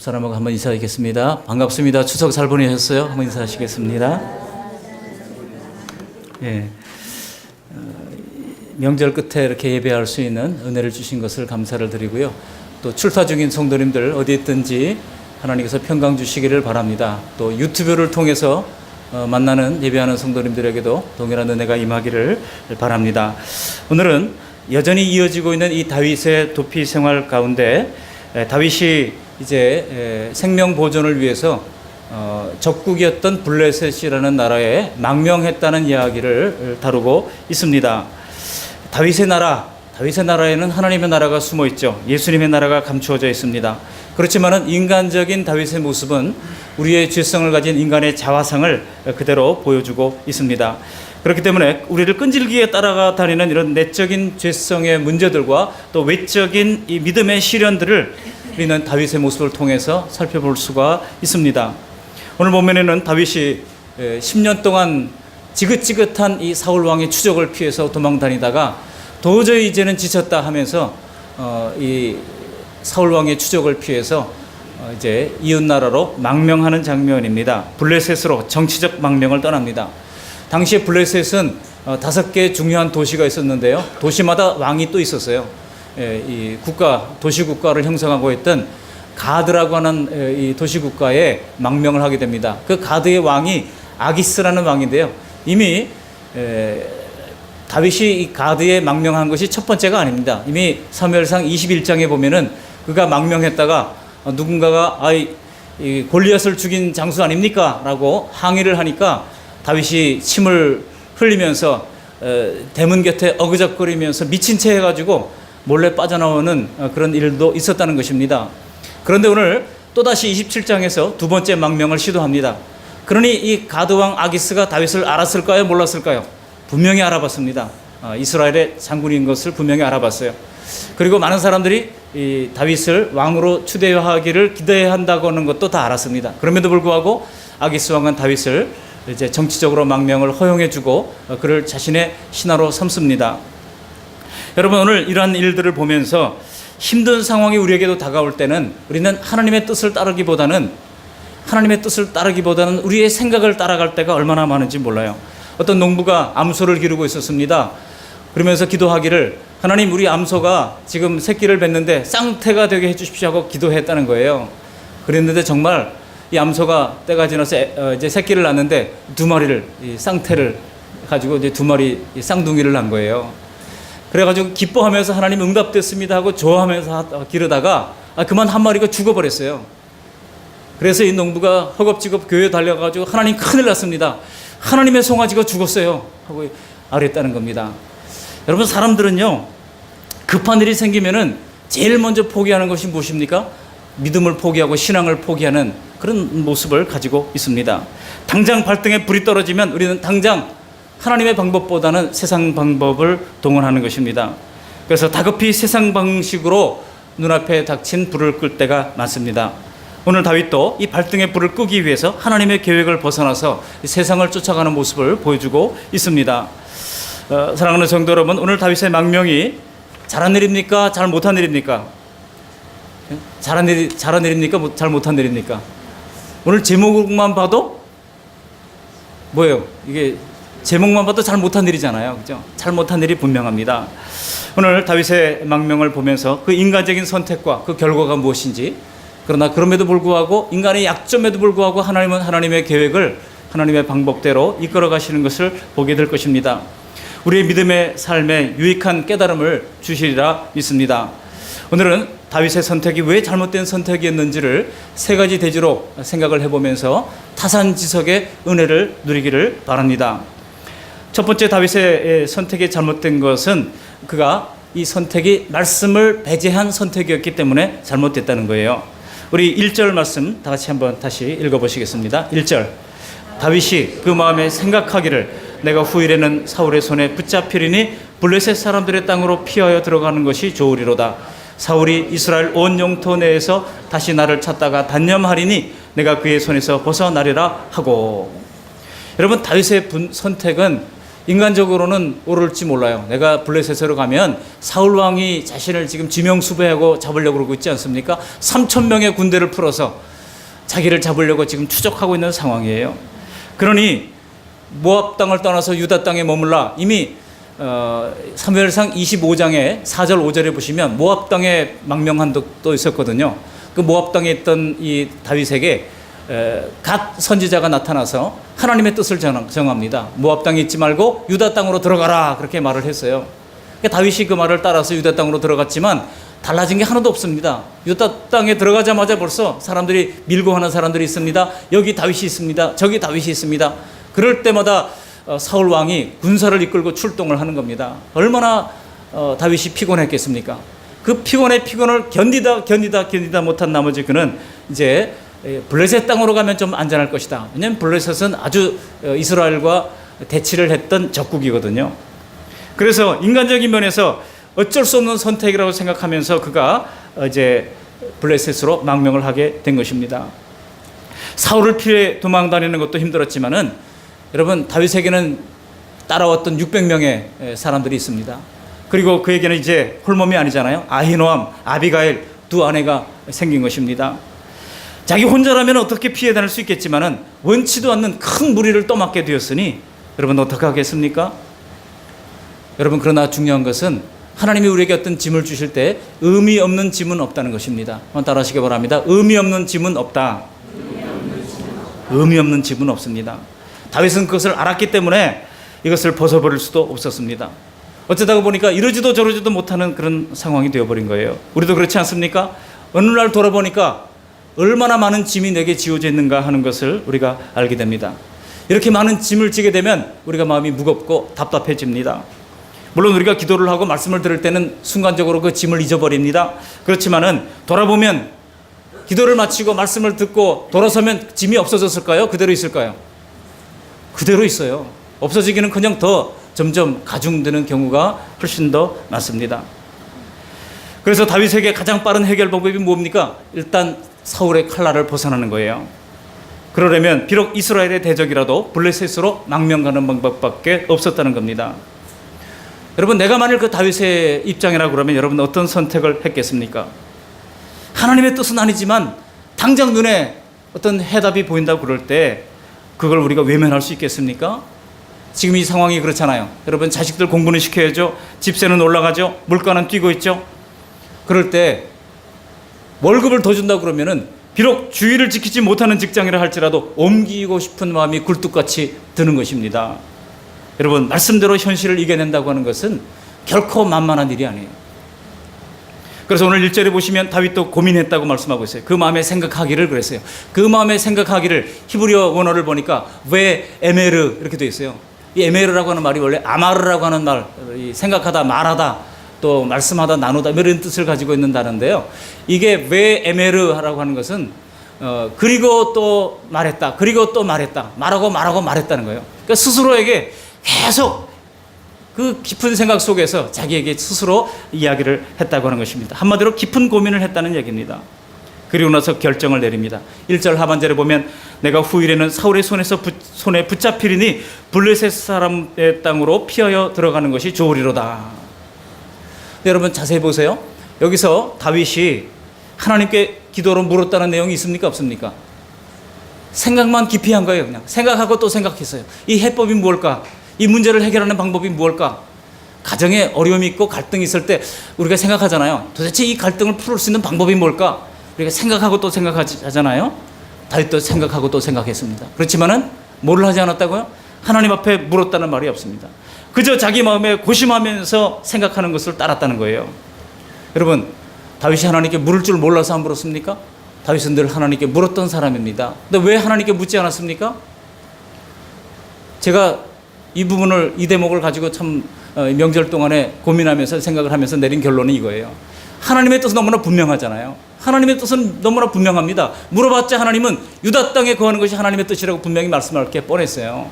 사람하고 한번 인사하겠습니다. 반갑습니다. 추석 잘 보내셨어요? 한번 인사하시겠습니다. 예, 명절 끝에 이렇게 예배할 수 있는 은혜를 주신 것을 감사를 드리고요. 또 출타 중인 성도님들 어디 있든지 하나님께서 평강 주시기를 바랍니다. 또 유튜브를 통해서 만나는 예배하는 성도님들에게도 동일한 은혜가 임하기를 바랍니다. 오늘은 여전히 이어지고 있는 이 다윗의 도피 생활 가운데 다윗이 이제 생명 보존을 위해서 적국이었던 블레셋이라는 나라에 망명했다는 이야기를 다루고 있습니다. 다윗의 나라에는 하나님의 나라가 숨어 있죠. 예수님의 나라가 감추어져 있습니다. 그렇지만은 인간적인 다윗의 모습은 우리의 죄성을 가진 인간의 자화상을 그대로 보여주고 있습니다. 그렇기 때문에 우리를 끈질기게 따라가 다니는 이런 내적인 죄성의 문제들과 또 외적인 이 믿음의 시련들을 우리는 다윗의 모습을 통해서 살펴볼 수가 있습니다. 오늘 본문에는 다윗이 10년 동안 지긋지긋한 이 사울 왕의 추적을 피해서 도망 다니다가 도저히 이제는 지쳤다 하면서 이 사울 왕의 추적을 피해서 이제 이웃 나라로 망명하는 장면입니다. 블레셋으로 정치적 망명을 떠납니다. 당시에 블레셋은 5개 중요한 도시가 있었는데요. 도시마다 왕이 또 있었어요. 이 도시 국가를 형성하고 있던 가드라고 하는 이 도시 국가에 망명을 하게 됩니다. 그 가드의 왕이 아기스라는 왕인데요. 이미 다윗이 이 가드에 망명한 것이 첫 번째가 아닙니다. 이미 사무엘상 21장에 보면은 그가 망명했다가 누군가가 이 골리앗을 죽인 장수 아닙니까? 라고 항의를 하니까 다윗이 침을 흘리면서 대문 곁에 어그적거리면서 미친 채 해가지고 몰래 빠져나오는 그런 일도 있었다는 것입니다. 그런데 오늘 또다시 27장에서 두 번째 망명을 시도합니다. 그러니 이 가드왕 아기스가 다윗을 알았을까요? 몰랐을까요? 분명히 알아봤습니다. 이스라엘의 장군인 것을 분명히 알아봤어요. 그리고 많은 사람들이 이 다윗을 왕으로 추대하기를 기대해야 한다고 하는 것도 다 알았습니다. 그럼에도 불구하고 아기스 왕은 다윗을 이제 정치적으로 망명을 허용해주고 그를 자신의 신하로 삼습니다. 여러분, 오늘 이러한 일들을 보면서 힘든 상황이 우리에게도 다가올 때는 우리는 하나님의 뜻을 따르기보다는 우리의 생각을 따라갈 때가 얼마나 많은지 몰라요. 어떤 농부가 암소를 기르고 있었습니다. 그러면서 기도하기를, 하나님, 우리 암소가 지금 새끼를 뱉는데 쌍태가 되게 해주십시오 하고 기도했다는 거예요. 그랬는데 정말 이 암소가 때가 지나서 이제 새끼를 낳는데 두 마리를, 이 쌍태를 가지고 이제 두 마리 쌍둥이를 낳은 거예요. 그래가지고 기뻐하면서 하나님 응답됐습니다 하고 좋아하면서 기르다가 그만 한 마리가 죽어버렸어요. 그래서 이 농부가 허겁지겁 교회에 달려가지고 하나님 큰일 났습니다. 하나님의 송아지가 죽었어요 하고 아뢰었다는 겁니다. 여러분, 사람들은요, 급한 일이 생기면은 제일 먼저 포기하는 것이 무엇입니까? 믿음을 포기하고 신앙을 포기하는 그런 모습을 가지고 있습니다. 당장 발등에 불이 떨어지면 우리는 당장 하나님의 방법보다는 세상 방법을 동원하는 것입니다. 그래서 다급히 세상 방식으로 눈앞에 닥친 불을 끌 때가 많습니다. 오늘 다윗도 이 발등에 불을 끄기 위해서 하나님의 계획을 벗어나서 세상을 쫓아가는 모습을 보여주고 있습니다. 사랑하는 성도 여러분, 오늘 다윗의 망명이 잘한 일입니까? 잘 못한 일입니까? 잘한 일입니까? 잘 못한 일입니까? 오늘 제목만 봐도 뭐예요? 이게 제목만 봐도 잘 못한 일이잖아요. 그죠? 잘 못한 일이 분명합니다. 오늘 다윗의 망명을 보면서 그 인간적인 선택과 그 결과가 무엇인지, 그러나 그럼에도 불구하고 인간의 약점에도 불구하고 하나님은 하나님의 계획을 하나님의 방법대로 이끌어 가시는 것을 보게 될 것입니다. 우리의 믿음의 삶에 유익한 깨달음을 주시리라 믿습니다. 오늘은 다윗의 선택이 왜 잘못된 선택이었는지를 세 가지 대지로 생각을 해보면서 타산지석의 은혜를 누리기를 바랍니다. 첫 번째, 다윗의 선택이 잘못된 것은 그가 이 선택이 말씀을 배제한 선택이었기 때문에 잘못됐다는 거예요. 우리 1절 말씀 다 같이 한번 다시 읽어보시겠습니다. 1절, 다윗이 그 마음에 생각하기를 내가 후일에는 사울의 손에 붙잡히리니 블레셋 사람들의 땅으로 피하여 들어가는 것이 좋으리로다. 사울이 이스라엘 온 영토 내에서 다시 나를 찾다가 단념하리니 내가 그의 손에서 벗어나리라 하고. 여러분, 다윗의 선택은 인간적으로는 오를지 몰라요. 내가 블레셋으로 가면 사울 왕이 자신을 지금 지명수배하고 잡으려고 그러고 있지 않습니까? 3,000명의 군대를 풀어서 자기를 잡으려고 지금 추적하고 있는 상황이에요. 그러니 모압 땅을 떠나서 유다 땅에 머물라. 이미 사무엘상 25장에 4절 5절에 보시면 모압 땅에 망명한 적도 있었거든요. 그 모압 땅에 있던 이 다윗에게 갓 선지자가 나타나서 하나님의 뜻을 정합니다. 모압 땅에 있지 말고 유다 땅으로 들어가라, 그렇게 말을 했어요. 그러니까 다윗이 그 말을 따라서 유다 땅으로 들어갔지만 달라진 게 하나도 없습니다. 유다 땅에 들어가자마자 벌써 사람들이 밀고 하는 사람들이 있습니다. 여기 다윗이 있습니다. 저기 다윗이 있습니다. 그럴 때마다 사울 왕이 군사를 이끌고 출동을 하는 겁니다. 얼마나 다윗이 피곤했겠습니까? 그 피곤을 견디다 못한 나머지 그는 이제 블레셋 땅으로 가면 좀 안전할 것이다. 왜냐하면 블레셋은 아주 이스라엘과 대치를 했던 적국이거든요. 그래서 인간적인 면에서 어쩔 수 없는 선택이라고 생각하면서 그가 이제 블레셋으로 망명을 하게 된 것입니다. 사울을 피해 도망 다니는 것도 힘들었지만은 여러분, 다윗에게는 따라왔던 600명의 사람들이 있습니다. 그리고 그에게는 이제 홀몸이 아니잖아요. 아히노암, 아비가일 두 아내가 생긴 것입니다. 자기 혼자라면 어떻게 피해 다닐 수 있겠지만은 원치도 않는 큰 무리를 떠맡게 되었으니 여러분 어떻게 하겠습니까? 여러분, 그러나 중요한 것은 하나님이 우리에게 어떤 짐을 주실 때 의미 없는 짐은 없다는 것입니다. 한번 따라 하시기 바랍니다. 의미 없는 짐은 없다. 의미 없는 짐은 없습니다. 다윗은 그것을 알았기 때문에 이것을 벗어버릴 수도 없었습니다. 어쩌다가 보니까 이러지도 저러지도 못하는 그런 상황이 되어버린 거예요. 우리도 그렇지 않습니까? 어느 날 돌아보니까 얼마나 많은 짐이 내게 지어져 있는가 하는 것을 우리가 알게 됩니다. 이렇게 많은 짐을 지게 되면 우리가 마음이 무겁고 답답해집니다. 물론 우리가 기도를 하고 말씀을 들을 때는 순간적으로 그 짐을 잊어버립니다. 그렇지만은 돌아보면 기도를 마치고 말씀을 듣고 돌아서면 짐이 없어졌을까요? 그대로 있을까요? 그대로 있어요. 없어지기는커녕 더 점점 가중되는 경우가 훨씬 더 많습니다. 그래서 다윗에게 가장 빠른 해결 방법이 뭡니까? 일단 사울의 칼날을 벗어나는 거예요. 그러려면 비록 이스라엘의 대적이라도 블레셋으로 망명 가는 방법밖에 없었다는 겁니다. 여러분, 내가 만일 그 다윗의 입장이라 그러면 여러분 어떤 선택을 했겠습니까? 하나님의 뜻은 아니지만 당장 눈에 어떤 해답이 보인다고 그럴 때 그걸 우리가 외면할 수 있겠습니까? 지금 이 상황이 그렇잖아요. 여러분, 자식들 공부는 시켜야죠. 집세는 올라가죠. 물가는 뛰고 있죠. 그럴 때 월급을 더 준다고 그러면은 비록 주의를 지키지 못하는 직장이라 할지라도 옮기고 싶은 마음이 굴뚝같이 드는 것입니다. 여러분, 말씀대로 현실을 이겨낸다고 하는 것은 결코 만만한 일이 아니에요. 그래서 오늘 1절에 보시면 다윗도 고민했다고 말씀하고 있어요. 그 마음에 생각하기를 그랬어요. 그 마음에 생각하기를 히브리어 원어를 보니까 왜 에메르 이렇게 되어 있어요. 이 에메르라고 하는 말이 원래 아마르라고 하는 말, 생각하다, 말하다, 또 말씀하다, 나누다 이런 뜻을 가지고 있는 단어인데요. 이게 왜 에메르라고 하는 것은 그리고 또 말했다, 그리고 또 말했다, 말하고 말했다는 거예요. 그러니까 스스로에게 계속 그 깊은 생각 속에서 자기에게 스스로 이야기를 했다고 하는 것입니다. 한마디로 깊은 고민을 했다는 얘기입니다. 그리고 나서 결정을 내립니다. 1절 하반절에 보면 내가 후일에는 사울의 손에 붙잡히리니 블레셋 사람의 땅으로 피하여 들어가는 것이 좋으리로다. 여러분 자세히 보세요. 여기서 다윗이 하나님께 기도로 물었다는 내용이 있습니까? 없습니까? 생각만 깊이 한 거예요. 그냥 생각하고 또 생각했어요. 이 해법이 무엇일까? 이 문제를 해결하는 방법이 무엇일까? 가정에 어려움이 있고 갈등이 있을 때 우리가 생각하잖아요. 도대체 이 갈등을 풀을 수 있는 방법이 뭘까? 우리가 생각하고 또 생각하잖아요. 다윗도 생각하고 또 생각했습니다. 그렇지만은 뭘 하지 않았다고요? 하나님 앞에 물었다는 말이 없습니다. 그저 자기 마음에 고심하면서 생각하는 것을 따랐다는 거예요. 여러분, 다윗이 하나님께 물을 줄 몰라서 안 물었습니까? 다윗은 늘 하나님께 물었던 사람입니다. 근데 왜 하나님께 묻지 않았습니까? 제가 이 대목을 가지고 참 명절 동안에 고민하면서 생각을 하면서 내린 결론은 이거예요. 하나님의 뜻은 너무나 분명하잖아요. 하나님의 뜻은 너무나 분명합니다. 물어봤자 하나님은 유다 땅에 거하는 것이 하나님의 뜻이라고 분명히 말씀할 게 뻔했어요.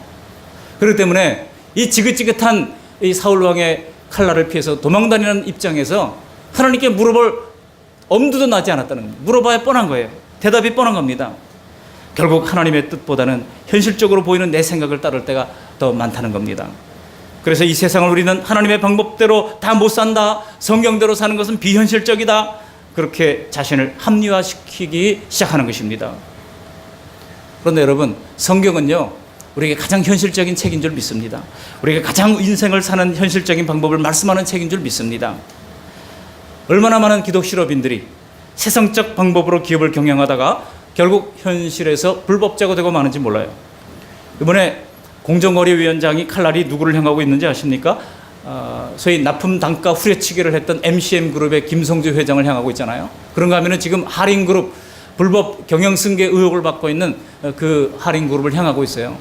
그렇기 때문에 이 지긋지긋한 이 사울 왕의 칼날을 피해서 도망다니는 입장에서 하나님께 물어볼 엄두도 나지 않았다는 겁니다. 물어봐야 뻔한 거예요. 대답이 뻔한 겁니다. 결국 하나님의 뜻보다는 현실적으로 보이는 내 생각을 따를 때가 더 많다는 겁니다. 그래서 이 세상을 우리는 하나님의 방법대로 다 못 산다, 성경대로 사는 것은 비현실적이다, 그렇게 자신을 합리화시키기 시작하는 것입니다. 그런데 여러분, 성경은요 우리에게 가장 현실적인 책인 줄 믿습니다. 우리에게 가장 인생을 사는 현실적인 방법을 말씀하는 책인 줄 믿습니다. 얼마나 많은 기독 실업인들이 세상적 방법으로 기업을 경영하다가 결국 현실에서 불법자가 되고 마는지 몰라요. 이번에 공정거래위원장이 칼날이 누구를 향하고 있는지 아십니까? 소위 납품 단가 후려치기를 했던 MCM그룹의 김성주 회장을 향하고 있잖아요. 그런가 하면 지금 하림그룹 불법 경영승계 의혹을 받고 있는 그 하림그룹을 향하고 있어요.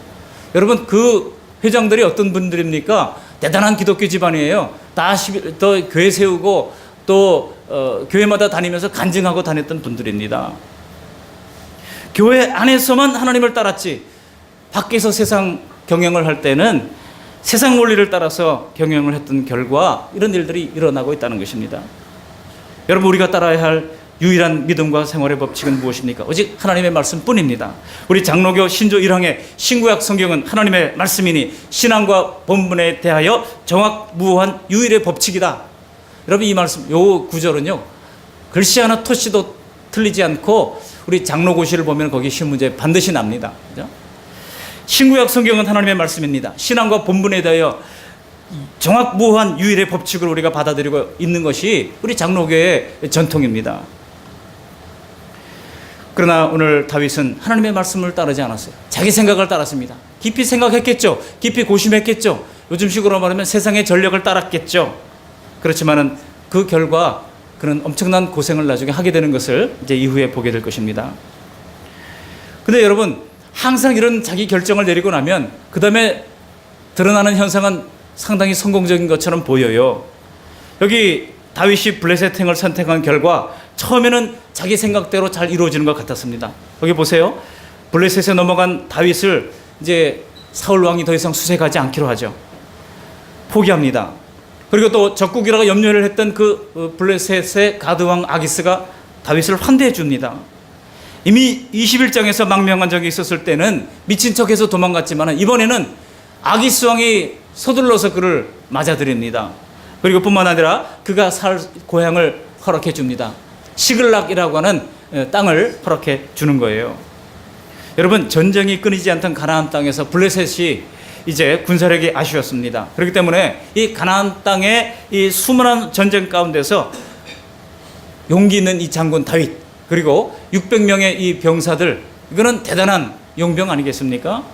여러분, 그 회장들이 어떤 분들입니까? 대단한 기독교 집안이에요. 또 교회 세우고 또 교회마다 다니면서 간증하고 다녔던 분들입니다. 교회 안에서만 하나님을 따랐지 밖에서 세상 경영을 할 때는 세상 원리를 따라서 경영을 했던 결과 이런 일들이 일어나고 있다는 것입니다. 여러분, 우리가 따라야 할 유일한 믿음과 생활의 법칙은 무엇입니까? 오직 하나님의 말씀뿐입니다. 우리 장로교 신조 1항의 신구약 성경은 하나님의 말씀이니 신앙과 본분에 대하여 정확무한 유일의 법칙이다. 여러분, 이 말씀, 요 구절은요 글씨 하나 토시도 틀리지 않고 우리 장로고시를 보면 거기 시문제 반드시 납니다. 그죠? 신구약 성경은 하나님의 말씀입니다. 신앙과 본분에 대하여 정확무한 유일의 법칙을 우리가 받아들이고 있는 것이 우리 장로교의 전통입니다. 그러나 오늘 다윗은 하나님의 말씀을 따르지 않았어요. 자기 생각을 따랐습니다. 깊이 생각했겠죠. 깊이 고심했겠죠. 요즘식으로 말하면 세상의 전력을 따랐겠죠. 그렇지만은 그 결과 그는 엄청난 고생을 나중에 하게 되는 것을 이제 이후에 보게 될 것입니다. 근데 여러분, 항상 이런 자기 결정을 내리고 나면 그 다음에 드러나는 현상은 상당히 성공적인 것처럼 보여요. 여기 다윗이 블레셋행을 선택한 결과 처음에는 자기 생각대로 잘 이루어지는 것 같았습니다. 여기 보세요. 블레셋에 넘어간 다윗을 이제 사울 왕이 더 이상 수색하지 않기로 하죠. 포기합니다. 그리고 또 적국이라고 염려를 했던 그 블레셋의 가드왕 아기스가 다윗을 환대해 줍니다. 이미 21장에서 망명한 적이 있었을 때는 미친 척해서 도망갔지만 이번에는 아기스 왕이 서둘러서 그를 맞아들입니다. 그리고 뿐만 아니라 그가 살 고향을 허락해 줍니다. 시글락이라고 하는 땅을 허락해 주는 거예요. 여러분, 전쟁이 끊이지 않던 가나안 땅에서 블레셋이 이제 군사력이 아쉬웠습니다. 그렇기 때문에 이 가나안 땅의 이 수많은 전쟁 가운데서 용기 있는 이 장군 다윗, 그리고 600명의 이 병사들, 이거는 대단한 용병 아니겠습니까?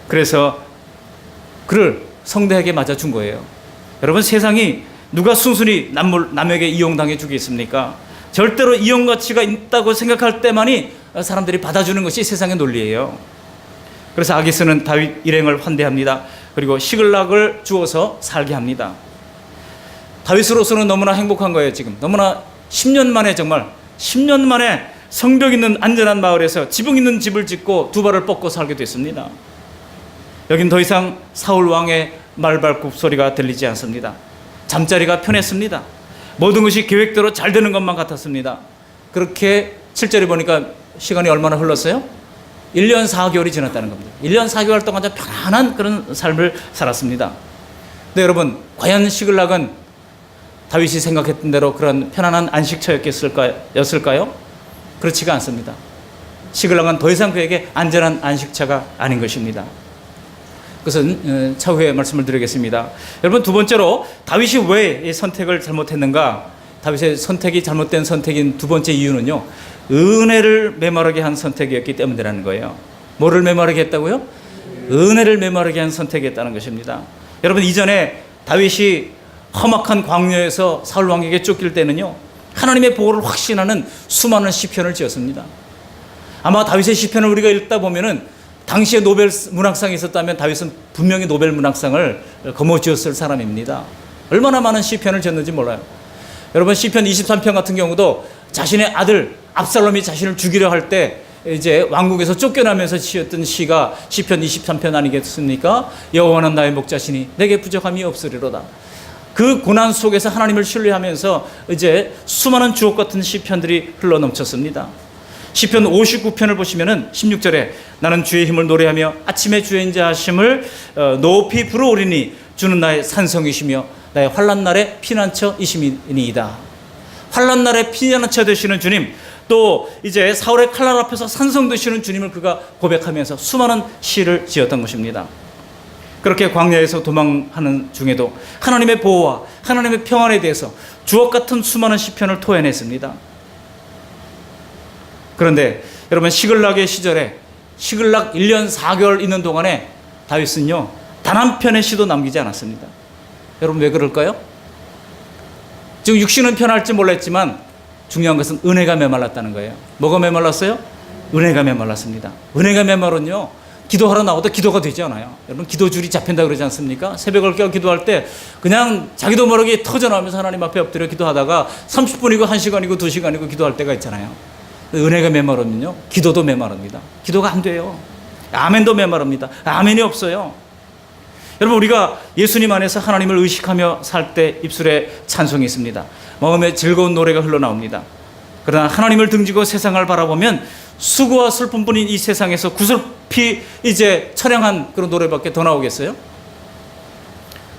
그래서 그를 성대하게 맞아준 거예요. 여러분, 세상이 누가 순순히 남에게 이용당해 주겠습니까? 절대로 이용 가치가 있다고 생각할 때만이 사람들이 받아주는 것이 세상의 논리예요. 그래서 아기스는 다윗 일행을 환대합니다. 그리고 시글락을 주어서 살게 합니다. 다윗으로서는 너무나 행복한 거예요. 지금 너무나 10년 만에, 정말 10년 만에 성벽 있는 안전한 마을에서 지붕 있는 집을 짓고 두 발을 뻗고 살게 됐습니다. 여긴 더 이상 사울 왕의 말발굽 소리가 들리지 않습니다. 잠자리가 편했습니다. 모든 것이 계획대로 잘 되는 것만 같았습니다. 그렇게 7절에 보니까 시간이 얼마나 흘렀어요? 1년 4개월이 지났다는 겁니다. 1년 4개월 동안 아주 편안한 그런 삶을 살았습니다. 근데 여러분, 과연 시글락은 다윗이 생각했던 대로 그런 편안한 안식처였을까요? 그렇지가 않습니다. 시글락은 더 이상 그에게 안전한 안식처가 아닌 것입니다. 그것은 차후에 말씀을 드리겠습니다. 여러분, 두 번째로 다윗이 왜 이 선택을 잘못했는가? 다윗의 선택이 잘못된 선택인 두 번째 이유는요, 은혜를 메마르게 한 선택이었기 때문이라는 거예요. 뭐를 메마르게 했다고요? 은혜를 메마르게 한 선택이었다는 것입니다. 여러분, 이전에 다윗이 험악한 광야에서 사울 왕에게 쫓길 때는요, 하나님의 보호를 확신하는 수많은 시편을 지었습니다. 아마 다윗의 시편을 우리가 읽다 보면은 당시에 노벨 문학상이 있었다면 다윗은 분명히 노벨 문학상을 거머쥐었을 사람입니다. 얼마나 많은 시편을 지었는지 몰라요. 여러분, 시편 23편 같은 경우도 자신의 아들 압살롬이 자신을 죽이려 할 때 이제 왕국에서 쫓겨나면서 지었던 시가 시편 23편 아니겠습니까? 여호와는 나의 목자시니 내게 부족함이 없으리로다. 그 고난 속에서 하나님을 신뢰하면서 이제 수많은 주옥 같은 시편들이 흘러넘쳤습니다. 시편 59편을 보시면은 16절에 나는 주의 힘을 노래하며 아침에 주의 인자하심을 높이 부르오리니 주는 나의 산성이시며 나의 환난 날의 피난처이심이니이다. 환난 날의 피난처 되시는 주님, 또 이제 사울의 칼날 앞에서 산성 되시는 주님을 그가 고백하면서 수많은 시를 지었던 것입니다. 그렇게 광야에서 도망하는 중에도 하나님의 보호와 하나님의 평안에 대해서 주옥 같은 수많은 시편을 토해냈습니다. 그런데 여러분, 시글락의 시절에 시글락 1년 4개월 있는 동안에 다윗은요 단 한 편의 시도 남기지 않았습니다. 여러분, 왜 그럴까요? 지금 육신은 편할지 몰랐지만 중요한 것은 은혜가 메말랐다는 거예요. 뭐가 메말랐어요? 은혜가 메말랐습니다. 은혜가 메말은요 기도하러 나와도 기도가 되지 않아요. 여러분, 기도줄이 잡힌다 그러지 않습니까? 새벽을 깨어 기도할 때 그냥 자기도 모르게 터져나오면서 하나님 앞에 엎드려 기도하다가 30분이고 1시간이고 2시간이고 기도할 때가 있잖아요. 은혜가 메마르면요 기도도 메마릅니다. 기도가 안 돼요. 아멘도 메마릅니다. 아멘이 없어요. 여러분, 우리가 예수님 안에서 하나님을 의식하며 살 때 입술에 찬송이 있습니다. 마음에 즐거운 노래가 흘러나옵니다. 그러나 하나님을 등지고 세상을 바라보면 수고와 슬픔뿐인 이 세상에서 구슬피 이제 처량한 그런 노래밖에 더 나오겠어요?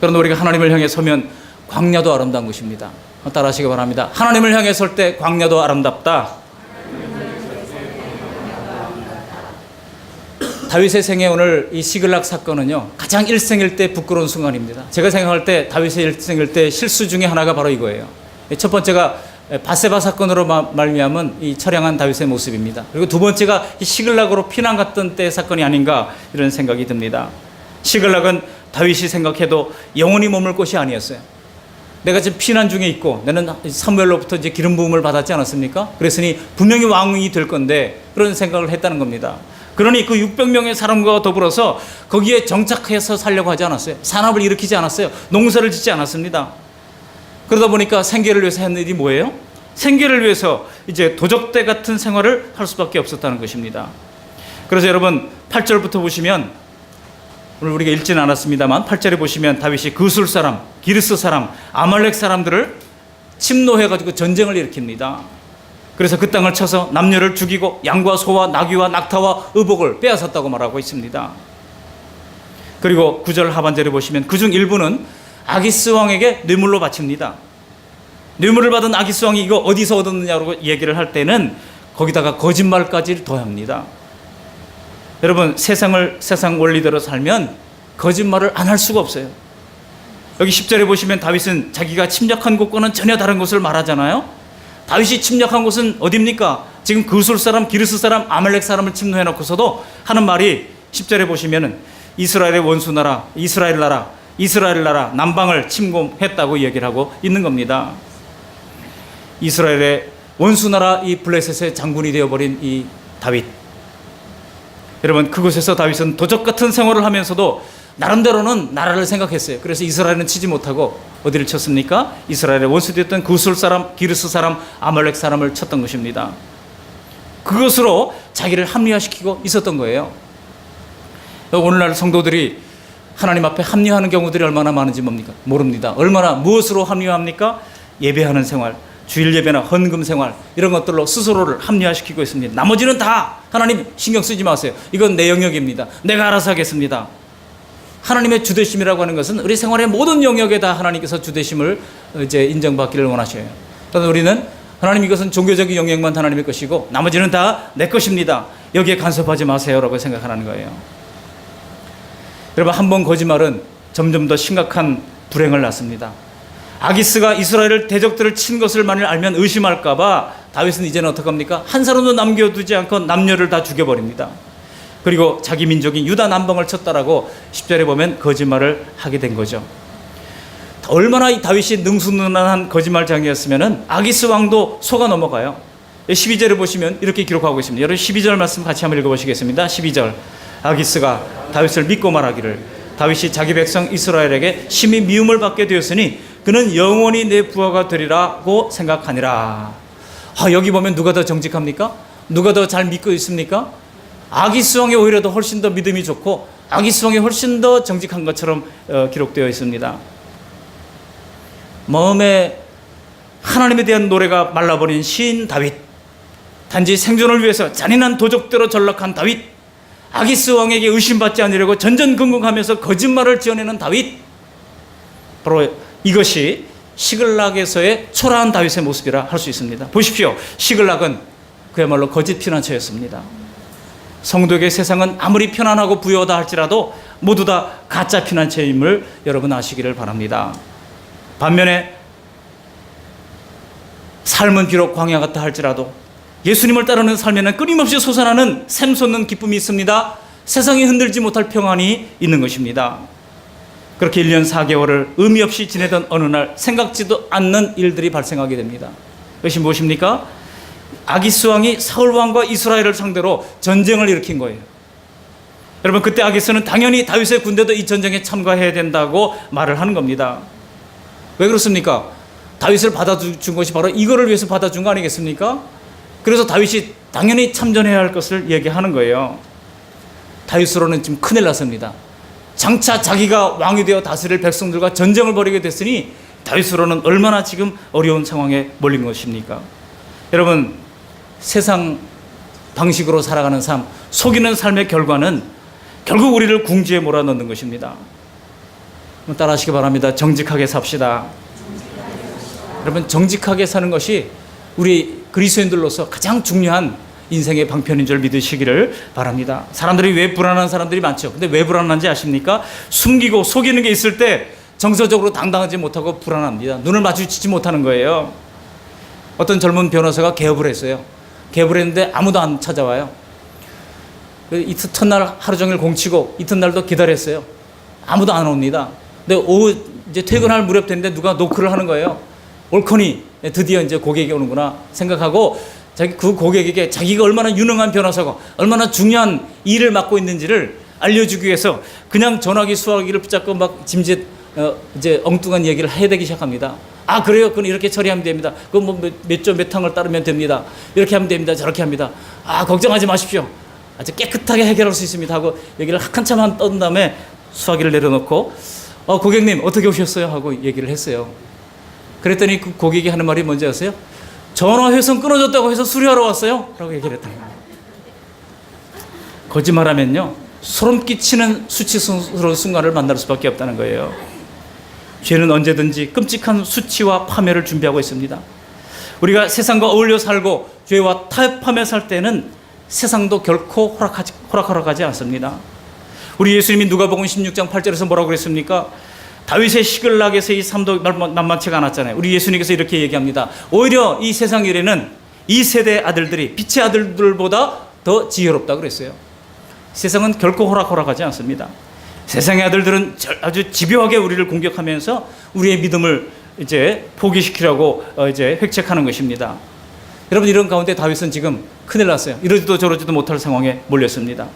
그러나 우리가 하나님을 향해 서면 광야도 아름다운 것입니다. 따라 하시기 바랍니다. 하나님을 향해 설 때 광야도 아름답다. 다윗의 생애 오늘 이 시글락 사건은요 가장 일생일 때 부끄러운 순간입니다. 제가 생각할 때 다윗의 일생일 때 실수 중에 하나가 바로 이거예요. 첫 번째가 바세바 사건으로 말미암은 이 처량한 다윗의 모습입니다. 그리고 두 번째가 이 시글락으로 피난 갔던 때 사건이 아닌가 이런 생각이 듭니다. 시글락은 다윗이 생각해도 영원히 머물 곳이 아니었어요. 내가 지금 피난 중에 있고 나는 사무엘로부터 이제 기름 부음을 받았지 않았습니까? 그랬으니 분명히 왕이 될 건데 그런 생각을 했다는 겁니다. 그러니 그 600명의 사람과 더불어서 거기에 정착해서 살려고 하지 않았어요. 산업을 일으키지 않았어요. 농사를 짓지 않았습니다. 그러다 보니까 생계를 위해서 했는 일이 뭐예요? 생계를 위해서 이제 도적대 같은 생활을 할 수밖에 없었다는 것입니다. 그래서 여러분 8절부터 보시면, 오늘 우리가 읽지는 않았습니다만 8절에 보시면 다윗이 그술 사람, 기르스 사람, 아말렉 사람들을 침노해가지고 전쟁을 일으킵니다. 그래서 그 땅을 쳐서 남녀를 죽이고 양과 소와 나귀와 낙타와 의복을 빼앗았다고 말하고 있습니다. 그리고 9절 하반절에 보시면 그중 일부는 아기스 왕에게 뇌물로 바칩니다. 뇌물을 받은 아기스 왕이 이거 어디서 얻었느냐고 얘기를 할 때는 거기다가 거짓말까지 더합니다. 여러분, 세상 원리대로 살면 거짓말을 안 할 수가 없어요. 여기 10절에 보시면 다윗은 자기가 침략한 곳과는 전혀 다른 곳을 말하잖아요. 다윗이 침략한 곳은 어디입니까? 지금 그술 사람, 기르스 사람, 아말렉 사람을 침노해 놓고서도 하는 말이 10절에 보시면은 이스라엘의 원수 나라, 이스라엘 나라 남방을 침공했다고 얘기를 하고 있는 겁니다. 이스라엘의 원수 나라 이 블레셋의 장군이 되어버린 이 다윗. 여러분, 그곳에서 다윗은 도적 같은 생활을 하면서도 나름대로는 나라를 생각했어요. 그래서 이스라엘은 치지 못하고 어디를 쳤습니까? 이스라엘의 원수되었던 그술 사람, 기르스 사람, 아말렉 사람을 쳤던 것입니다. 그것으로 자기를 합리화시키고 있었던 거예요. 오늘날 성도들이 하나님 앞에 합리화하는 경우들이 얼마나 많은지 모릅니다. 얼마나 무엇으로 합리화합니까? 예배하는 생활, 주일 예배나 헌금 생활 이런 것들로 스스로를 합리화시키고 있습니다. 나머지는 다 하나님 신경 쓰지 마세요. 이건 내 영역입니다. 내가 알아서 하겠습니다. 하나님의 주되심이라고 하는 것은 우리 생활의 모든 영역에 다 하나님께서 주되심을 이제 인정받기를 원하셔요. 그래서 우리는 하나님 이것은 종교적인 영역만 하나님의 것이고 나머지는 다 내 것입니다. 여기에 간섭하지 마세요라고 생각하는 거예요. 여러분, 한 번 거짓말은 점점 더 심각한 불행을 낳습니다. 아기스가 이스라엘 대적들을 친 것을 만일 알면 의심할까 봐 다윗은 이제는 어떡합니까? 한 사람도 남겨두지 않고 남녀를 다 죽여버립니다. 그리고 자기 민족인 유다 남방을 쳤다라고 10절에 보면 거짓말을 하게 된 거죠. 얼마나 이 다윗이 능수능란한 거짓말장이었으면 아기스 왕도 속아 넘어가요. 12절에 보시면 이렇게 기록하고 있습니다. 여러분 12절 말씀 같이 한번 읽어보시겠습니다. 12절. 아기스가 다윗을 믿고 말하기를 다윗이 자기 백성 이스라엘에게 심히 미움을 받게 되었으니 그는 영원히 내 부하가 되리라고 생각하니라. 여기 보면 누가 더 정직합니까? 누가 더 잘 믿고 있습니까? 아기스 왕이 오히려 더 훨씬 더 믿음이 좋고 아기스 왕이 훨씬 더 정직한 것처럼 기록되어 있습니다. 마음에 하나님에 대한 노래가 말라버린 시인 다윗, 단지 생존을 위해서 잔인한 도적대로 전락한 다윗, 아기스 왕에게 의심받지 않으려고 전전긍긍하면서 거짓말을 지어내는 다윗, 바로 이것이 시글락에서의 초라한 다윗의 모습이라 할 수 있습니다. 보십시오. 시글락은 그야말로 거짓 피난처였습니다. 성도에게 세상은 아무리 편안하고 부유하다 할지라도 모두 다 가짜 피난처임을 여러분 아시기를 바랍니다. 반면에 삶은 비록 광야 같다 할지라도 예수님을 따르는 삶에는 끊임없이 솟아나는 샘솟는 기쁨이 있습니다. 세상이 흔들지 못할 평안이 있는 것입니다. 그렇게 1년 4개월을 의미 없이 지내던 어느 날 생각지도 않는 일들이 발생하게 됩니다. 그것이 무엇입니까? 아기스 왕이 사울 왕과 이스라엘을 상대로 전쟁을 일으킨 거예요. 여러분, 그때 아기스는 당연히 다윗의 군대도 이 전쟁에 참가해야 된다고 말을 하는 겁니다. 왜 그렇습니까? 다윗을 받아준 것이 바로 이거를 위해서 받아준 거 아니겠습니까? 그래서 다윗이 당연히 참전해야 할 것을 얘기하는 거예요. 다윗으로는 지금 큰일 났습니다. 장차 자기가 왕이 되어 다스릴 백성들과 전쟁을 벌이게 됐으니 다윗으로는 얼마나 지금 어려운 상황에 몰린 것입니까? 여러분, 세상 방식으로 살아가는 삶, 속이는 삶의 결과는 결국 우리를 궁지에 몰아넣는 것입니다. 따라하시기 바랍니다. 정직하게 삽시다. 여러분, 정직하게 사는 것이 우리 그리스도인들로서 가장 중요한 인생의 방편인 줄 믿으시기를 바랍니다. 사람들이 왜 불안한 사람들이 많죠. 근데 왜 불안한지 아십니까? 숨기고 속이는 게 있을 때 정서적으로 당당하지 못하고 불안합니다. 눈을 마주치지 못하는 거예요. 어떤 젊은 변호사가 개업을 했어요. 개업을 했는데 아무도 안 찾아와요. 이틀 첫날 하루 종일 공치고 이튿날도 기다렸어요. 아무도 안 옵니다. 근데 오후 이제 퇴근할 무렵 됐는데 누가 노크를 하는 거예요. 옳거니 드디어 이제 고객이 오는구나 생각하고 그 고객에게 자기가 얼마나 유능한 변호사고 얼마나 중요한 일을 맡고 있는지를 알려주기 위해서 그냥 전화기 수화기를 붙잡고 막 짐짓 이제 엉뚱한 얘기를 해대기 시작합니다. 아, 그래요? 그건 이렇게 처리하면 됩니다. 그건 뭐 몇 조 몇 항을 따르면 됩니다. 이렇게 하면 됩니다. 저렇게 합니다. 아, 걱정하지 마십시오. 아주 깨끗하게 해결할 수 있습니다. 하고 얘기를 한참 떤 다음에 수화기를 내려놓고 고객님 어떻게 오셨어요? 하고 얘기를 했어요. 그랬더니 그 고객이 하는 말이 뭔지 아세요? 전화 회선 끊어졌다고 해서 수리하러 왔어요? 라고 얘기를 했다. 거짓말하면요, 소름 끼치는 수치스러운 순간을 만날 수밖에 없다는 거예요. 죄는 언제든지 끔찍한 수치와 파멸을 준비하고 있습니다. 우리가 세상과 어울려 살고 죄와 타협하며 살 때는 세상도 결코 허락하러 가지 않습니다. 우리 예수님이 누가복음 16장 8절에서 뭐라고 그랬습니까? 다윗의 시글락에서 이 삶도 만만치가 않았잖아요. 우리 예수님께서 이렇게 얘기합니다. 오히려 이 세상 일에는 이 세대의 아들들이 빛의 아들들보다 더 지혜롭다고 그랬어요. 세상은 결코 허락하지 않습니다. 세상의 아들들은 아주 집요하게 우리를 공격하면서 우리의 믿음을 이제 포기시키려고 이제 획책하는 것입니다. 여러분, 이런 가운데 다윗은 지금 큰일 났어요. 이러지도 저러지도 못할 상황에 몰렸습니다.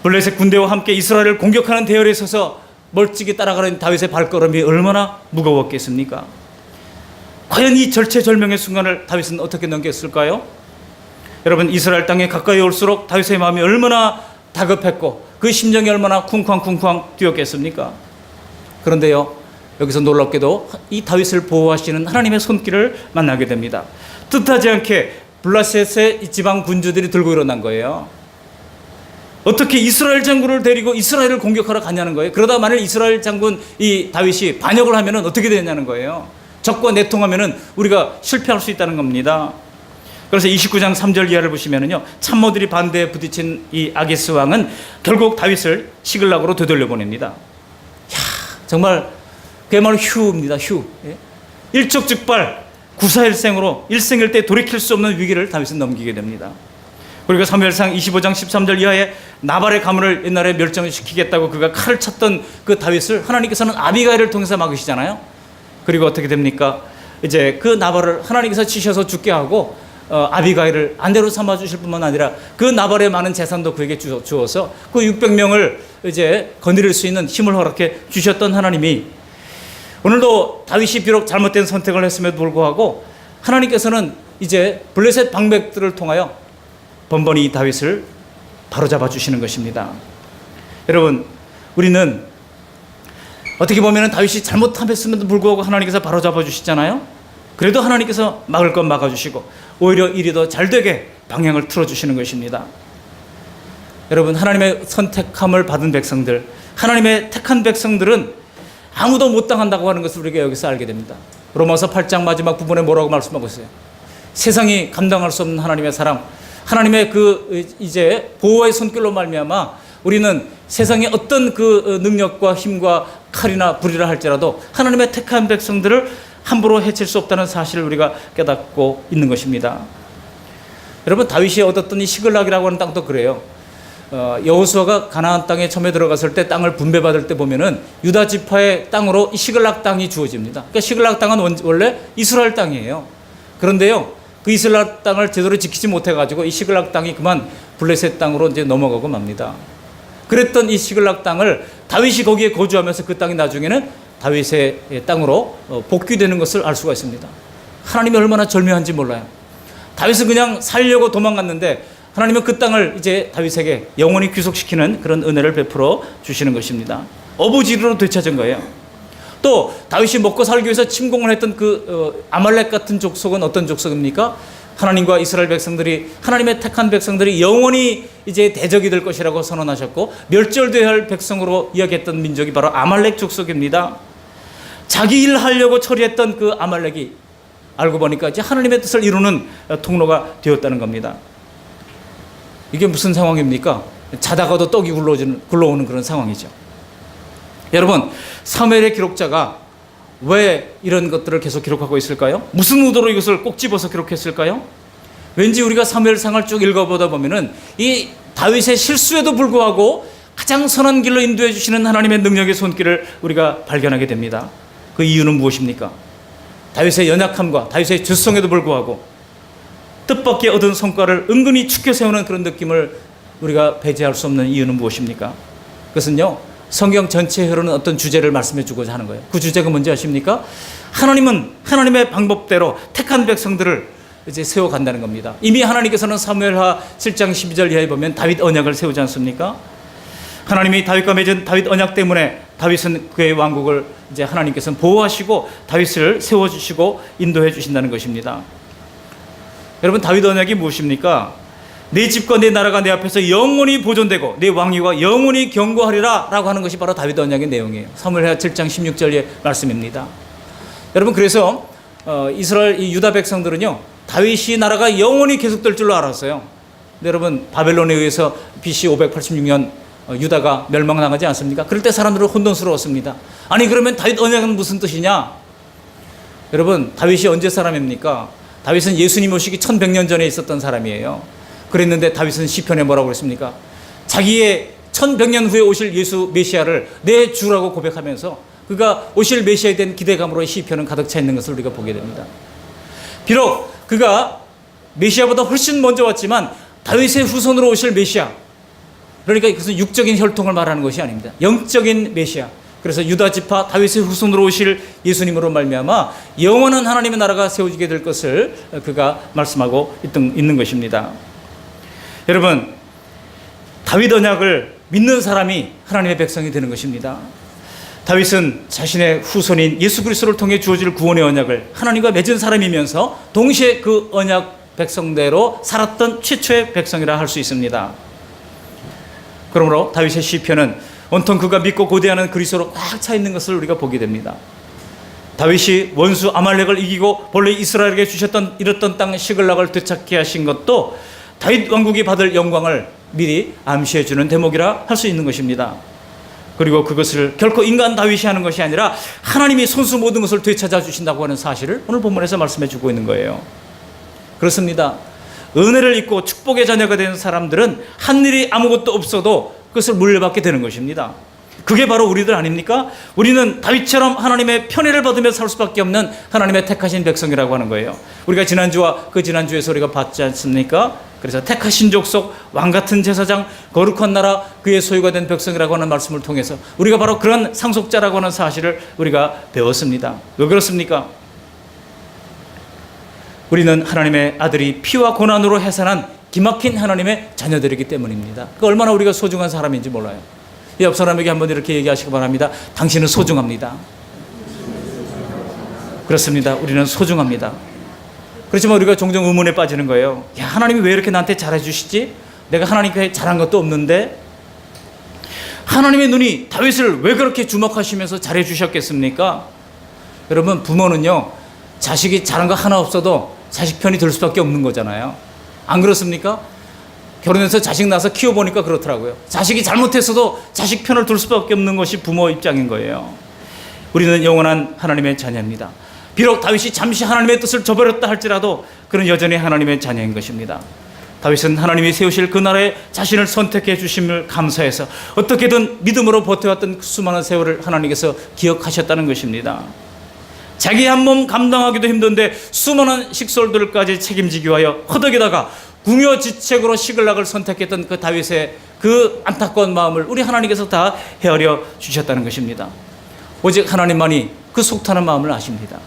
블레셋 군대와 함께 이스라엘을 공격하는 대열에 서서 멀찍이 따라가는 다윗의 발걸음이 얼마나 무거웠겠습니까? 과연 이 절체절명의 순간을 다윗은 어떻게 넘겼을까요? 여러분, 이스라엘 땅에 가까이 올수록 다윗의 마음이 얼마나 다급했고 그 심정이 얼마나 쿵쾅쿵쾅 뛰었겠습니까? 그런데요, 여기서 놀랍게도 이 다윗을 보호하시는 하나님의 손길을 만나게 됩니다. 뜻하지 않게 블레셋의 지방 군주들이 들고 일어난 거예요. 어떻게 이스라엘 장군을 데리고 이스라엘을 공격하러 가냐는 거예요. 그러다 만일 이스라엘 장군 이 다윗이 반역을 하면 어떻게 되냐는 거예요. 적과 내통하면 우리가 실패할 수 있다는 겁니다. 그래서 29장 3절 이하를 보시면요, 참모들이 반대에 부딪힌 이 아기스 왕은 결국 다윗을 시글락으로 되돌려 보냅니다. 정말 그야말로 휴입니다. 휴. 일촉즉발 구사일생으로 일생일대 돌이킬 수 없는 위기를 다윗은 넘기게 됩니다. 그리고 사무엘상 25장 13절 이하에 나발의 가문을 옛날에 멸종시키겠다고 그가 칼을 쳤던 그 다윗을 하나님께서는 아비가일을 통해서 막으시잖아요. 그리고 어떻게 됩니까? 이제 그 나발을 하나님께서 치셔서 죽게 하고 아비가일을 안대로 삼아 주실 뿐만 아니라 그 나발의 많은 재산도 그에게 주어서 그 600명을 이제 거느릴 수 있는 힘을 허락해 주셨던 하나님이 오늘도 다윗이 비록 잘못된 선택을 했음에도 불구하고 하나님께서는 이제 블레셋 방백들을 통하여 번번이 다윗을 바로잡아 주시는 것입니다. 여러분, 우리는 어떻게 보면 다윗이 잘못했음에도 불구하고 하나님께서 바로잡아 주시잖아요. 그래도 하나님께서 막을 건 막아주시고 오히려 일이 더 잘되게 방향을 틀어주시는 것입니다. 여러분, 하나님의 선택함을 받은 백성들, 하나님의 택한 백성들은 아무도 못 당한다고 하는 것을 우리가 여기서 알게 됩니다. 로마서 8장 마지막 부분에 뭐라고 말씀하고 있어요? 세상이 감당할 수 없는 하나님의 사랑, 하나님의 그 이제 보호의 손길로 말미암아 우리는 세상의 어떤 그 능력과 힘과 칼이나 불이라 할지라도 하나님의 택한 백성들을 함부로 해칠 수 없다는 사실을 우리가 깨닫고 있는 것입니다. 여러분, 다윗이 얻었던 이 시글락이라고 하는 땅도 그래요. 여호수아가 가나안 땅에 처음에 들어갔을 때 땅을 분배받을 때 보면은 유다 지파의 땅으로 이 시글락 땅이 주어집니다. 그러니까 시글락 땅은 원래 이스라엘 땅이에요. 그런데요, 그 이스라엘 땅을 제대로 지키지 못해가지고 이 시글락 땅이 그만 블레셋 땅으로 이제 넘어가고 맙니다. 그랬던 이 시글락 땅을 다윗이 거기에 거주하면서 그 땅이 나중에는 다윗의 땅으로 복귀되는 것을 알 수가 있습니다. 하나님이 얼마나 절묘한지 몰라요. 다윗은 그냥 살려고 도망갔는데 하나님은 그 땅을 이제 다윗에게 영원히 귀속시키는 그런 은혜를 베풀어 주시는 것입니다. 어부지리로 되찾은 거예요. 또 다윗이 먹고 살기 위해서 침공을 했던 그 아말렉 같은 족속은 어떤 족속입니까? 하나님과 이스라엘 백성들이, 하나님의 택한 백성들이 영원히 이제 대적이 될 것이라고 선언하셨고 멸절되어야 할 백성으로 이야기했던 민족이 바로 아말렉 족속입니다. 자기 일 하려고 처리했던 그 아말렉이 알고 보니까 이제 하나님의 뜻을 이루는 통로가 되었다는 겁니다. 이게 무슨 상황입니까? 자다가도 떡이 굴러오는 그런 상황이죠. 여러분, 사무엘의 기록자가 왜 이런 것들을 계속 기록하고 있을까요? 무슨 의도로 이것을 꼭 집어서 기록했을까요? 왠지 우리가 사무엘상을 쭉 읽어보다 보면은 이 다윗의 실수에도 불구하고 가장 선한 길로 인도해 주시는 하나님의 능력의 손길을 우리가 발견하게 됩니다. 그 이유는 무엇입니까? 다윗의 연약함과 다윗의 죄성에도 불구하고 뜻밖의 얻은 성과를 은근히 축켜 세우는 그런 느낌을 우리가 배제할 수 없는 이유는 무엇입니까? 그것은요, 성경 전체에 흐르는 어떤 주제를 말씀해 주고자 하는 거예요. 그 주제가 뭔지 아십니까? 하나님은 하나님의 방법대로 택한 백성들을 이제 세워간다는 겁니다. 이미 하나님께서는 사무엘하 7장 12절 이하에 보면 다윗 언약을 세우지 않습니까? 하나님이 다윗과 맺은 다윗 언약 때문에 다윗은 그의 왕국을 이제 하나님께서는 보호하시고 다윗을 세워주시고 인도해 주신다는 것입니다. 여러분, 다윗 언약이 무엇입니까? 내 집과 내 나라가 내 앞에서 영원히 보존되고 내 왕위가 영원히 견고하리라 라고 하는 것이 바로 다윗 언약의 내용이에요. 사무엘하 7장 16절의 말씀입니다. 여러분, 그래서 이스라엘 이 유다 백성들은요, 다윗이 나라가 영원히 계속될 줄로 알았어요. 근데 여러분, 바벨론에 의해서 BC 586년 유다가 멸망당하지 않습니까? 그럴 때 사람들은 혼돈스러웠습니다. 아니, 그러면 다윗 언약은 무슨 뜻이냐? 여러분, 다윗이 언제 사람입니까? 다윗은 예수님 오시기 1100년 전에 있었던 사람이에요. 그랬는데 다윗은 시편에 뭐라고 그랬습니까? 자기의 1100년 후에 오실 예수 메시아를 내 주라고 고백하면서 그가 오실 메시아에 대한 기대감으로 시편은 가득 차 있는 것을 우리가 보게 됩니다. 비록 그가 메시아보다 훨씬 먼저 왔지만 다윗의 후손으로 오실 메시아, 그러니까 그것은 육적인 혈통을 말하는 것이 아닙니다. 영적인 메시아. 그래서 유다 지파 다윗의 후손으로 오실 예수님으로 말미암아 영원한 하나님의 나라가 세워지게 될 것을 그가 말씀하고 있는 것입니다. 여러분, 다윗 언약을 믿는 사람이 하나님의 백성이 되는 것입니다. 다윗은 자신의 후손인 예수 그리스도를 통해 주어질 구원의 언약을 하나님과 맺은 사람이면서 동시에 그 언약 백성대로 살았던 최초의 백성이라 할 수 있습니다. 그러므로 다윗의 시편은 온통 그가 믿고 고대하는 그리스도로 꽉 차 있는 것을 우리가 보게 됩니다. 다윗이 원수 아말렉을 이기고 본래 이스라엘에게 주셨던 잃었던 땅 시글락을 되찾게 하신 것도 다윗 왕국이 받을 영광을 미리 암시해 주는 대목이라 할 수 있는 것입니다. 그리고 그것을 결코 인간 다윗이 하는 것이 아니라 하나님이 손수 모든 것을 되찾아 주신다고 하는 사실을 오늘 본문에서 말씀해 주고 있는 거예요. 그렇습니다. 은혜를 입고 축복의 자녀가 된 사람들은 한 일이 아무것도 없어도 그것을 물려받게 되는 것입니다. 그게 바로 우리들 아닙니까? 우리는 다윗처럼 하나님의 편애를 받으며 살 수밖에 없는 하나님의 택하신 백성이라고 하는 거예요. 우리가 지난주와 그 지난주에서 우리가 봤지 않습니까? 그래서 택하신 족속, 왕같은 제사장, 거룩한 나라, 그의 소유가 된 백성이라고 하는 말씀을 통해서 우리가 바로 그런 상속자라고 하는 사실을 우리가 배웠습니다. 왜 그렇습니까? 우리는 하나님의 아들이 피와 고난으로 해산한 기막힌 하나님의 자녀들이기 때문입니다. 그 얼마나 우리가 소중한 사람인지 몰라요. 옆 사람에게 한번 이렇게 얘기하시기 바랍니다. 당신은 소중합니다. 그렇습니다. 우리는 소중합니다. 그렇지만 우리가 종종 의문에 빠지는 거예요. 야, 하나님이 왜 이렇게 나한테 잘해 주시지? 내가 하나님께 잘한 것도 없는데. 하나님의 눈이 다윗을 왜 그렇게 주목하시면서 잘해 주셨겠습니까? 여러분, 부모는요, 자식이 잘한 거 하나 없어도 자식 편이 들 수밖에 없는 거잖아요. 안 그렇습니까? 결혼해서 자식 낳아서 키워보니까 그렇더라고요. 자식이 잘못했어도 자식 편을 들 수밖에 없는 것이 부모 입장인 거예요. 우리는 영원한 하나님의 자녀입니다. 비록 다윗이 잠시 하나님의 뜻을 저버렸다 할지라도 그는 여전히 하나님의 자녀인 것입니다. 다윗은 하나님이 세우실 그 나라에 자신을 선택해 주심을 감사해서 어떻게든 믿음으로 버텨왔던 그 수많은 세월을 하나님께서 기억하셨다는 것입니다. 자기 한 몸 감당하기도 힘든데 수많은 식솔들까지 책임지기 위하여 허덕이다가 궁여지책으로 시글락을 선택했던 그 다윗의 그 안타까운 마음을 우리 하나님께서 다 헤아려 주셨다는 것입니다. 오직 하나님만이 그 속타는 마음을 아십니다.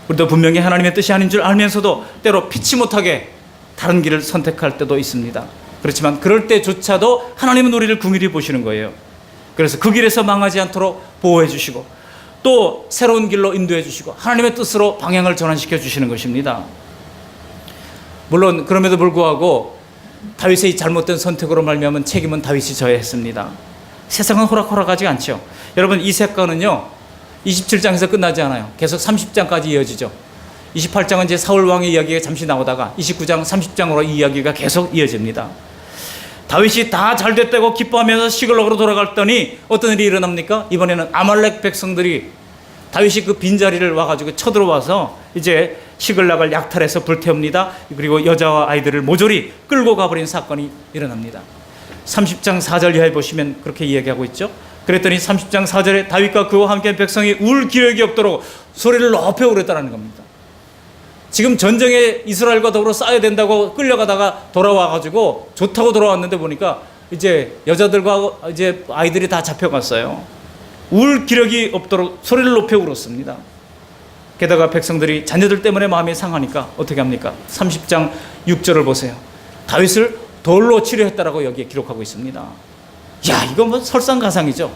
우리도 분명히 하나님의 뜻이 아닌 줄 알면서도 때로 피치 못하게 다른 길을 선택할 때도 있습니다. 그렇지만 그럴 때조차도 하나님은 우리를 긍휼히 보시는 거예요. 그래서 그 길에서 망하지 않도록 보호해 주시고 또 새로운 길로 인도해 주시고 하나님의 뜻으로 방향을 전환시켜 주시는 것입니다. 물론 그럼에도 불구하고 다윗의 잘못된 선택으로 말미암은 책임은 다윗이 져야 했습니다. 세상은 호락호락하지 않죠. 여러분, 이 사건은요 27장에서 끝나지 않아요. 계속 30장까지 이어지죠. 28장은 이제 사울 왕의 이야기가 잠시 나오다가 29장 30장으로 이 이야기가 계속 이어집니다. 다윗이 다 잘됐다고 기뻐하면서 시글락으로 돌아갔더니 어떤 일이 일어납니까? 이번에는 아말렉 백성들이 다윗이 그 빈자리를 와가지고 쳐들어와서 이제 시글락을 약탈해서 불태웁니다. 그리고 여자와 아이들을 모조리 끌고 가버린 사건이 일어납니다. 30장 4절 이하에 보시면 그렇게 이야기하고 있죠. 그랬더니 30장 4절에 다윗과 그와 함께 백성이 울 기력이 없도록 소리를 높여 울었다는 겁니다. 지금 전쟁에 이스라엘과 더불어 싸워야 된다고 끌려가다가 돌아와가지고 좋다고 돌아왔는데 보니까 이제 여자들과 이제 아이들이 다 잡혀갔어요. 울 기력이 없도록 소리를 높여 울었습니다. 게다가 백성들이 자녀들 때문에 마음이 상하니까 어떻게 합니까? 30장 6절을 보세요. 다윗을 돌로 치료했다라고 여기에 기록하고 있습니다. 야, 이건 뭐 설상가상이죠.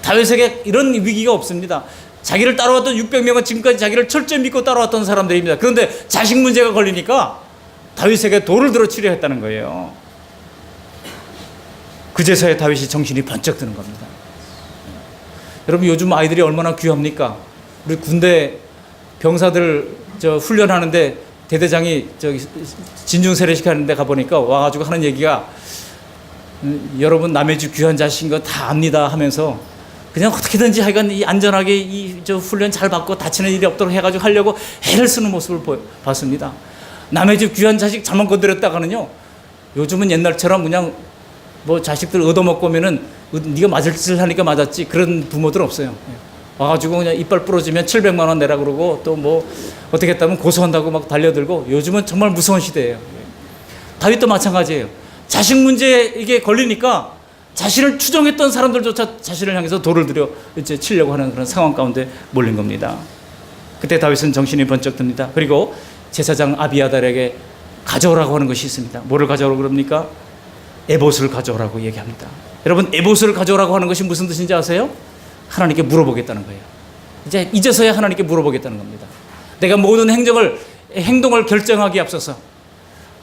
다윗에게 이런 위기가 없습니다. 자기를 따라왔던 600명은 지금까지 자기를 철저히 믿고 따라왔던 사람들입니다. 그런데 자식 문제가 걸리니까 다윗에게 돌을 들어 치료했다는 거예요. 그제서야 다윗이 정신이 번쩍 드는 겁니다. 여러분, 요즘 아이들이 얼마나 귀합니까? 우리 군대 병사들 훈련하는데 대대장이 진중세례식 하는데 가보니까 와가지고 하는 얘기가 여러분 남의 집 귀한 자식인 거 다 압니다 하면서 그냥 어떻게든지 하여간 이 안전하게 이 훈련 잘 받고 다치는 일이 없도록 해가지고 하려고 애를 쓰는 모습을 봤습니다. 남의 집 귀한 자식 잘못 건드렸다가는요, 요즘은 옛날처럼 그냥 뭐 자식들 얻어먹고 오면은 네가 맞을 짓을 하니까 맞았지 그런 부모들 없어요. 와가지고 그냥 이빨 부러지면 700만 원 내라 그러고 또 뭐 어떻게 했다면 고소한다고 막 달려들고 요즘은 정말 무서운 시대예요. 다윗도 마찬가지예요. 자식 문제에 이게 걸리니까 자신을 추종했던 사람들조차 자신을 향해서 돌을 들여 이제 치려고 하는 그런 상황 가운데 몰린 겁니다. 그때 다윗은 정신이 번쩍 듭니다. 그리고 제사장 아비아달에게 가져오라고 하는 것이 있습니다. 뭐를 가져오라고 그럽니까? 에봇을 가져오라고 얘기합니다. 여러분, 에봇을 가져오라고 하는 것이 무슨 뜻인지 아세요? 하나님께 물어보겠다는 거예요. 이제서야 하나님께 물어보겠다는 겁니다. 내가 모든 행동을 결정하기에 앞서서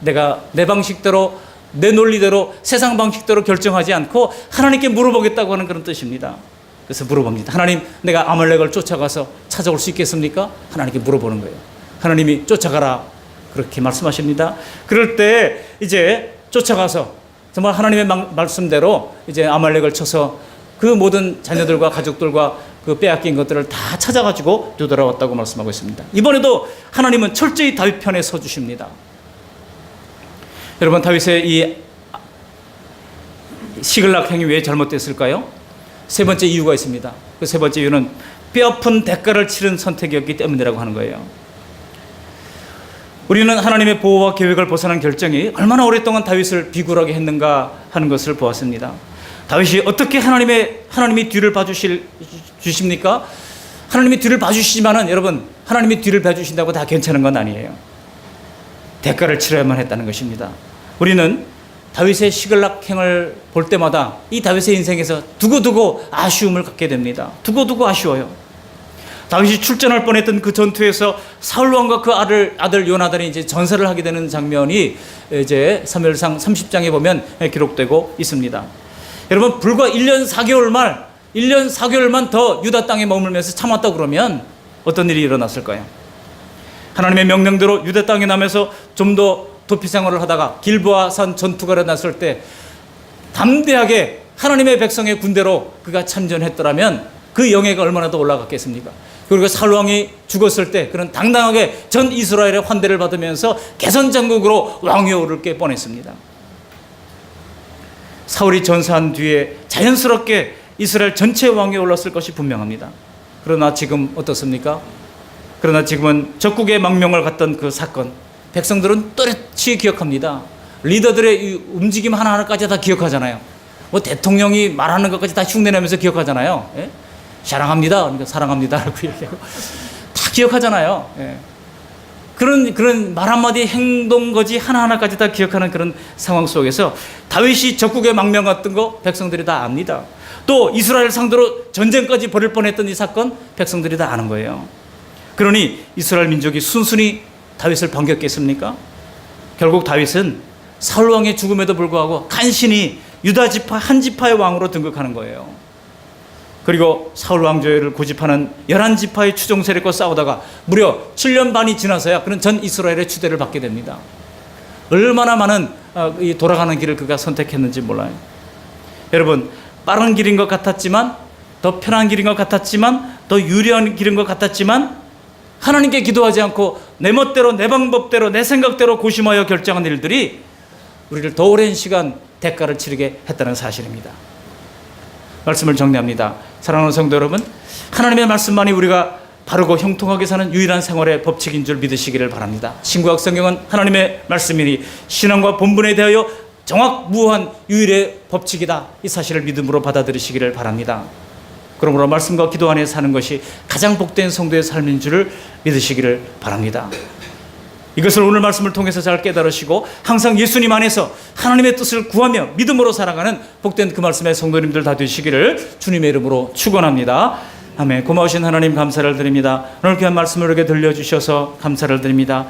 내가 내 방식대로 내 논리대로 세상 방식대로 결정하지 않고 하나님께 물어보겠다고 하는 그런 뜻입니다. 그래서 물어봅니다. 하나님, 내가 아말렉을 쫓아가서 찾아올 수 있겠습니까? 하나님께 물어보는 거예요. 하나님이 쫓아가라 그렇게 말씀하십니다. 그럴 때 이제 쫓아가서 정말 하나님의 말씀대로 이제 아말렉을 쳐서 그 모든 자녀들과 가족들과 그 빼앗긴 것들을 다 찾아가지고 되돌아왔다고 말씀하고 있습니다. 이번에도 하나님은 철저히 다윗 편에 서주십니다. 여러분, 다윗의 이 시글락 행위 왜 잘못됐을까요? 세 번째 이유가 있습니다. 그 세 번째 이유는 뼈아픈 대가를 치른 선택이었기 때문이라고 하는 거예요. 우리는 하나님의 보호와 계획을 벗어난 결정이 얼마나 오랫동안 다윗을 비굴하게 했는가 하는 것을 보았습니다. 다윗이 어떻게 하나님이 뒤를 봐주십니까? 하나님이 뒤를 봐주시지만은 여러분, 하나님이 뒤를 봐주신다고 다 괜찮은 건 아니에요. 대가를 치러야만 했다는 것입니다. 우리는 다윗의 시글락행을 볼 때마다 이 다윗의 인생에서 두고두고 아쉬움을 갖게 됩니다. 두고두고 아쉬워요. 다윗이 출전할 뻔했던 그 전투에서 사울 왕과 그 아들 요나단이 이제 전사를 하게 되는 장면이 이제 사무엘상 30장에 보면 기록되고 있습니다. 여러분, 불과 1년 4개월만 더 유다 땅에 머물면서 참았다 그러면 어떤 일이 일어났을까요? 하나님의 명령대로 유다 땅에 남아서 좀 더 도피 생활을 하다가 길보아산 전투가 일어났을 때 담대하게 하나님의 백성의 군대로 그가 참전했더라면 그 영예가 얼마나 더 올라갔겠습니까? 그리고 사울 왕이 죽었을 때 그는 당당하게 전 이스라엘의 환대를 받으면서 개선장국으로 왕위에 오를 게 뻔했습니다. 사울이 전사한 뒤에 자연스럽게 이스라엘 전체 왕위에 올랐을 것이 분명합니다. 그러나 지금 어떻습니까? 그러나 지금은 적국의 망명을 갔던 그 사건, 백성들은 또렷이 기억합니다. 리더들의 이 움직임 하나하나까지 다 기억하잖아요. 뭐 대통령이 말하는 것까지 다 흉내내면서 기억하잖아요. 예? 사랑합니다. 그러니까 사랑합니다. 라고 얘기하고 다 기억하잖아요. 예. 그런 말 한마디 행동 거지 하나하나까지 다 기억하는 그런 상황 속에서 다윗이 적국에 망명 갔던 거 백성들이 다 압니다. 또 이스라엘 상대로 전쟁까지 벌일 뻔했던 이 사건 백성들이 다 아는 거예요. 그러니 이스라엘 민족이 순순히 다윗을 반겼겠습니까? 결국 다윗은 사울 왕의 죽음에도 불구하고 간신히 유다 지파 한 지파의 왕으로 등극하는 거예요. 그리고 사울 왕조를 고집하는 11지파의 추종 세력과 싸우다가 무려 7년 반이 지나서야 그는 전 이스라엘의 추대를 받게 됩니다. 얼마나 많은 돌아가는 길을 그가 선택했는지 몰라요. 여러분, 빠른 길인 것 같았지만, 더 편한 길인 것 같았지만, 더 유리한 길인 것 같았지만 하나님께 기도하지 않고 내 멋대로, 내 방법대로, 내 생각대로 고심하여 결정한 일들이 우리를 더 오랜 시간 대가를 치르게 했다는 사실입니다. 말씀을 정리합니다. 사랑하는 성도 여러분, 하나님의 말씀만이 우리가 바르고 형통하게 사는 유일한 생활의 법칙인 줄 믿으시기를 바랍니다. 신구약 성경은 하나님의 말씀이니 신앙과 본분에 대하여 정확무한 유일의 법칙이다. 이 사실을 믿음으로 받아들이시기를 바랍니다. 그러므로 말씀과 기도 안에 사는 것이 가장 복된 성도의 삶인 줄을 믿으시기를 바랍니다. 이것을 오늘 말씀을 통해서 잘 깨달으시고 항상 예수님 안에서 하나님의 뜻을 구하며 믿음으로 살아가는 복된 그 말씀의 성도님들 다 되시기를 주님의 이름으로 축원합니다. 아멘. 고마우신 하나님 감사를 드립니다. 오늘 귀한 말씀을 우리에게 들려주셔서 감사를 드립니다.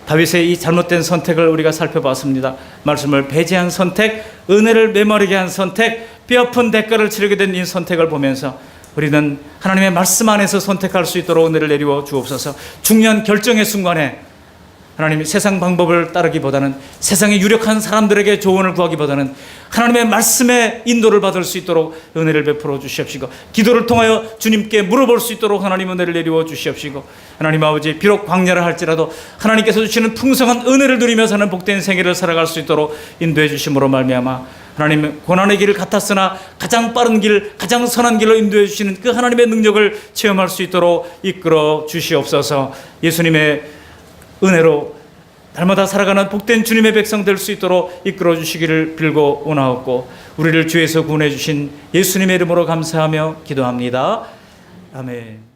다윗의 이 잘못된 선택을 우리가 살펴봤습니다. 말씀을 배제한 선택, 은혜를 메마르게 한 선택, 뼈아픈 대가를 치르게 된 이 선택을 보면서 우리는 하나님의 말씀 안에서 선택할 수 있도록 은혜를 내리워 주옵소서. 중요한 결정의 순간에 하나님이 세상 방법을 따르기보다는 세상의 유력한 사람들에게 조언을 구하기보다는 하나님의 말씀의 인도를 받을 수 있도록 은혜를 베풀어 주시옵시고, 기도를 통하여 주님께 물어볼 수 있도록 하나님 은혜를 내리워 주시옵시고, 하나님 아버지, 비록 광야를 할지라도 하나님께서 주시는 풍성한 은혜를 누리며 사는 복된 생애를 살아갈 수 있도록 인도해 주심으로 말미암아 하나님 고난의 길을 같았으나 가장 빠른 길, 가장 선한 길로 인도해 주시는 그 하나님의 능력을 체험할 수 있도록 이끌어 주시옵소서. 예수님의 은혜로 날마다 살아가는 복된 주님의 백성 될 수 있도록 이끌어 주시기를 빌고 원하옵고, 우리를 주에서 구원해 주신 예수님의 이름으로 감사하며 기도합니다. 아멘.